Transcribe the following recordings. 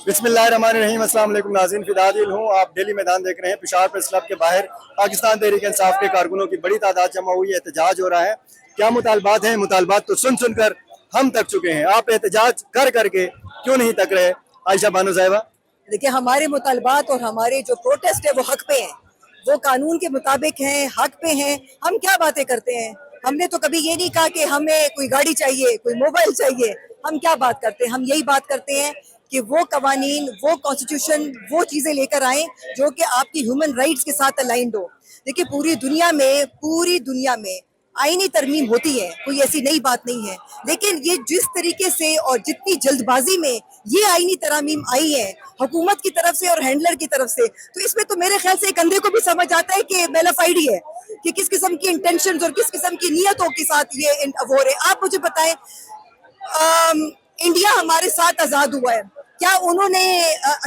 बिस्मिल्लाहिर्रहमानिर्रहीम। अस्सलाम वालेकुम नाज़रीन, फिदादिल हूँ। आप डेली मैदान देख रहे हैं। पेशावर प्रेस क्लब के बाहर पाकिस्तान तहरीक इंसाफ के कारकुनों की बड़ी तादाद जमा हुई है, एहतजाज हो रहा है। क्या मुतालबात हैं? मुतालबात तो सुन सुन कर हम तक चुके हैं, आप एहतजाज कर करके क्यों नहीं तक रहे? आयशा बानो साहिबा। देखिए, हमारे मुतालबात और हमारे जो प्रोटेस्ट है वो हक पे हैं, वो कानून के मुताबिक हैं, हक पे हैं। हम क्या बातें करते हैं? हमने तो कभी ये नहीं कहा कि हमें कोई गाड़ी चाहिए, कोई मोबाइल चाहिए। हम क्या बात करते हैं? हम यही बात करते हैं कि वो कवानीन, वो कॉन्स्टिट्यूशन, वो चीज़ें लेकर आएँ जो कि आपकी ह्यूमन राइट्स के साथ अलाइंड हो। देखिए, पूरी दुनिया में आईनी तरमीम होती है, कोई ऐसी नई बात नहीं है, लेकिन ये जिस तरीके से और जितनी जल्दबाजी में ये आईनी तरमीम आई है हुकूमत की तरफ से और हैंडलर की तरफ से, तो इसमें तो मेरे ख्याल से एक अंधे को भी समझ आता है कि मेलाफाइडी है, कि किस किस्म की इंटेंशंस और किस किस्म की नियतों के साथ ये हो रहे। आप मुझे बताएं, इंडिया हमारे साथ आज़ाद हुआ है, क्या उन्होंने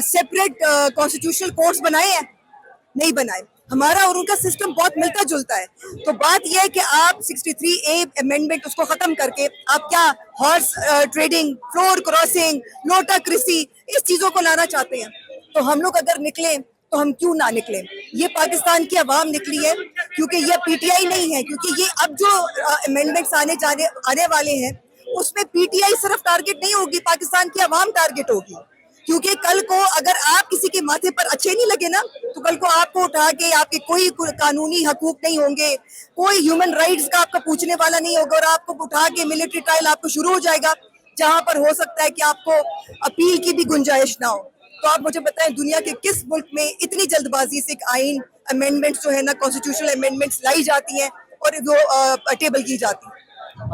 सेपरेट कॉन्स्टिट्यूशनल कोर्ट्स बनाए हैं? नहीं बनाए। हमारा और उनका सिस्टम बहुत मिलता जुलता है। तो बात यह है कि आप 63A अमेंडमेंट उसको खत्म करके आप क्या हॉर्स ट्रेडिंग, फ्लोर क्रॉसिंग, नोटाक्रेसी, इस चीजों को लाना चाहते हैं? तो हम लोग अगर निकलें तो हम क्यों ना निकलें? ये पाकिस्तान की आवाम निकली है, क्योंकि ये पीटीआई नहीं है, क्योंकि ये अब जो अमेंडमेंट्स आने वाले हैं उसमें पीटीआई सिर्फ टारगेट नहीं होगी, पाकिस्तान की आवाम टारगेट होगी। क्योंकि कल को अगर आप किसी के माथे पर अच्छे नहीं लगे ना, तो कल को आपको उठा के आपके कोई कानूनी हकूक नहीं होंगे, कोई ह्यूमन राइट्स का आपका पूछने वाला नहीं होगा, और आपको उठा के मिलिट्री ट्रायल आपको शुरू हो जाएगा, जहां पर हो सकता है कि आपको अपील की भी गुंजाइश ना हो। तो आप मुझे बताएं, दुनिया के किस मुल्क में इतनी जल्दबाजी से एक आइन अमेंडमेंट्स जो है ना, कॉन्स्टिट्यूशनल अमेंडमेंट्स लाई जाती हैं और वो टेबल की जाती है?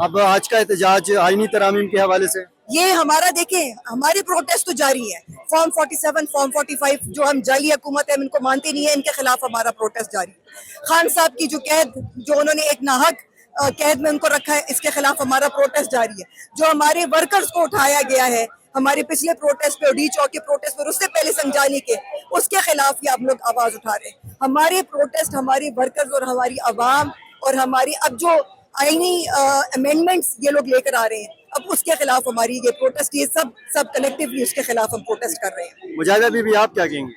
अब आज का एहतजाज आईनी तरामीम के हवाले से ये हमारा, देखें, हमारे प्रोटेस्ट तो जारी है। फॉर्म 47, फॉर्म 45 जो हम जाली हुकूमत है, हम इनको मानते नहीं है, इनके खिलाफ हमारा प्रोटेस्ट जारी है। खान साहब की जो कैद, जो उन्होंने एक नाहक कैद में उनको रखा है, इसके खिलाफ हमारा प्रोटेस्ट जारी है। जो हमारे वर्कर्स को उठाया गया है हमारे पिछले प्रोटेस्ट पे, डी चौक के प्रोटेस्ट पर, उससे पहले संजानी के, उसके खिलाफ ही आप लोग आवाज उठा रहे हैं। हमारे प्रोटेस्ट, हमारे वर्कर्स और हमारी आवाम और हमारी अब जो आईनी अमेंडमेंट्स ये लोग लेकर आ रहे हैं, अब उसके खिलाफ हमारी ये प्रोटेस्ट, ये सब कलेक्टिवली उसके खिलाफ हम प्रोटेस्ट कर रहे हैं। मुजाहिदा बीबी, आप क्या कहेंगे?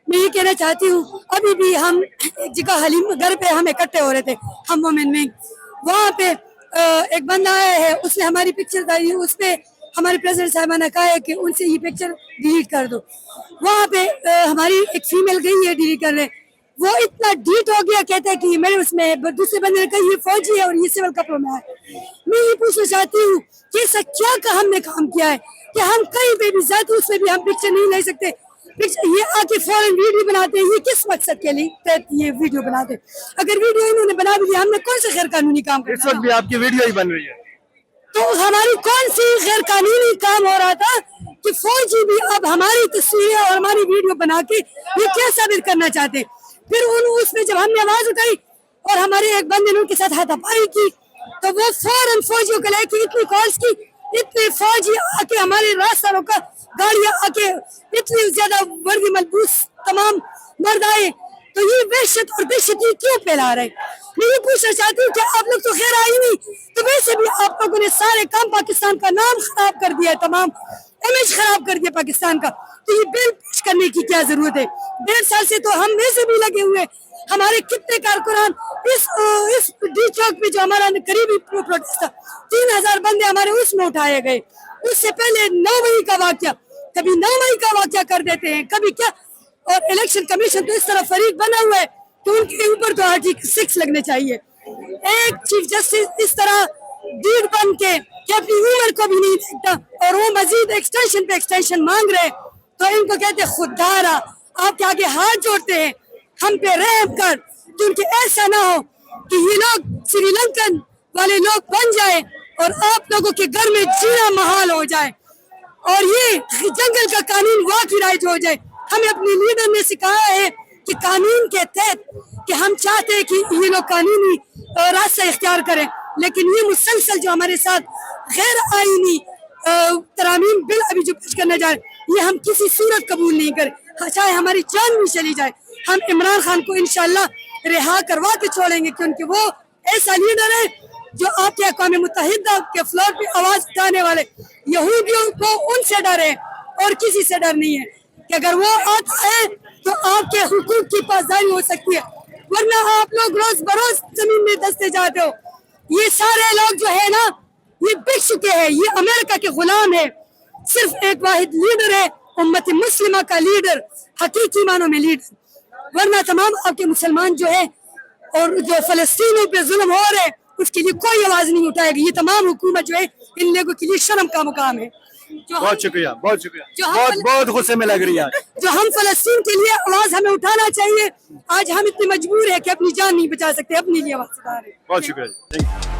मैं ये कहना चाहती हूँ, अभी भी हम एक जगह हलीम घर पे हम इकट्ठे हो रहे थे, हम वोमेन में, वहाँ पे एक बंदा आया है, उसने हमारी पिक्चर डाली, उस पे हमारे प्रेसिडेंट साहबा ने कहा है कि उनसे ये पिक्चर डिलीट कर दो। वहाँ पे हमारी एक फीमेल गई है डिलीट करने, वो इतना डीट हो गया, कहता है कि मेरे उसमें, दूसरे बंदे ने कहा ये फौजी है और ये सिविल कपड़ों में है। मैं ये पूछना चाहती हूँ कि ऐसा क्या का हमने काम किया है कि हम कहीं पे भी जाते उसमें भी हम पिक्चर नहीं ले सकते? ये आके फौरन वीडियो बनाते हैं, ये किस मकसद के लिए ये वीडियो बनाते? अगर वीडियो इन्होंने बना भी दिया, हमने कौन सा गैर कानूनी काम किया? इस वक्त भी आपकी वीडियो ही बन रही है, तो हमारी कौन सी गैर कानूनी काम हो रहा था कि फौजी भी अब हमारी तस्वीरें और हमारी वीडियो बना के ये क्या साबित करना चाहते? फिर उसमें जब हमने आवाज उठाई और हमारे एक बंदे ने उनके साथ हाथापाई की, तो वो फौरन फौजियों को लेके इतनी कॉल्स की, इतने फौजी आके हमारे रास्ता रोका, गाड़ियां आके, इतनी ज्यादा वर्दी मलबूस तमाम मर्द आए। तो ये वहशत और दहशत क्यों फैला रहे? मैं ये पूछना चाहती हूँ कि आप लोग तो खैर आई नहीं, तो वैसे भी आप लोगों ने सारे काम, पाकिस्तान का नाम खराब कर दिया, तमाम इमेज खराब कर दिया पाकिस्तान का, तो ये बिल पेश करने की क्या जरूरत है? 1.5 साल से तो हम वैसे भी लगे हुए, हमारे कितने कारकुनान इस डी चौक पे जो हमारा करीबी प्रोटेस्ट था, 3000 बंदे हमारे उसमें उठाए गए। उससे पहले 9 मई का वाकया, कभी 9 मई का वाकया कर देते हैं, कभी क्या। और इलेक्शन कमीशन तो इस तरह फरीक बना हुआ है कि उनके ऊपर तो आर्टिकल 6 लगने चाहिए। एक चीफ जस्टिस इस तरह डीड बन के कि अपनी उम्र को भी नहीं देखता, और वो मजीद एक्सटेंशन पे एक्सटेंशन मांग रहे, तो इनको कहते हैं खुददारा, आपके आगे हाथ जोड़ते हैं, हम पे रहम कर, क्योंकि ऐसा ना हो कि ये लोग श्रीलंकन वाले लोग बन जाए और आप लोगों के घर में जीना महाल हो जाए, और ये जंगल का कानून वाकई राइज हो जाए। हमें अपनी लीडर ने सिखाया है कि कानून के तहत कि हम चाहते हैं कि ये लोग कानूनी रास्ता इख्तियार करें, लेकिन ये मुसलसल जो हमारे साथ गैर आईनी तरामीम बिल अभी जो पेश करने जा रहे हैं, ये हम किसी सूरत कबूल नहीं करें, चाहे हमारी जान भी चली जाए। हम इमरान खान को इंशाल्लाह रिहा करवा के छोड़ेंगे, क्योंकि वो ऐसा लीडर है जो आपके अक़वाम मुत्तहिदा के फ्लोर पे आवाज उठाने वाले यहूदियों को उनसे डरे, اور کسی سے ڈر نہیں ہے کہ اگر وہ آتا ہے تو آپ کے حقوق کی پاسداری ہو سکتی ہے، ورنہ آپ لوگ روز بروز زمین میں دستے جاتے ہو. یہ سارے لوگ جو ہے نا یہ بک چکے ہیں، یہ امریکہ کے غلام ہے. صرف ایک واحد لیڈر ہے امت مسلمہ کا لیڈر، حقیقی معنوں میں لیڈر، ورنہ تمام آپ کے مسلمان جو ہے اور جو فلسطینیوں پہ ظلم ہو رہے اس کے لیے کوئی آواز نہیں اٹھائے گی. یہ تمام حکومت جو ہے ان لوگوں کے لیے شرم کا مقام ہے. بہت شکریہ، بہت شکریہ، جو ہم بہت بہت غصے میں لگ رہی ہے. جو ہم فلسطین کے لیے آواز ہمیں اٹھانا چاہیے. آج ہم اتنے مجبور ہیں کہ اپنی جان نہیں بچا سکتے، اپنے لیے آواز اٹھا رہے ہیں. بہت شکریہ.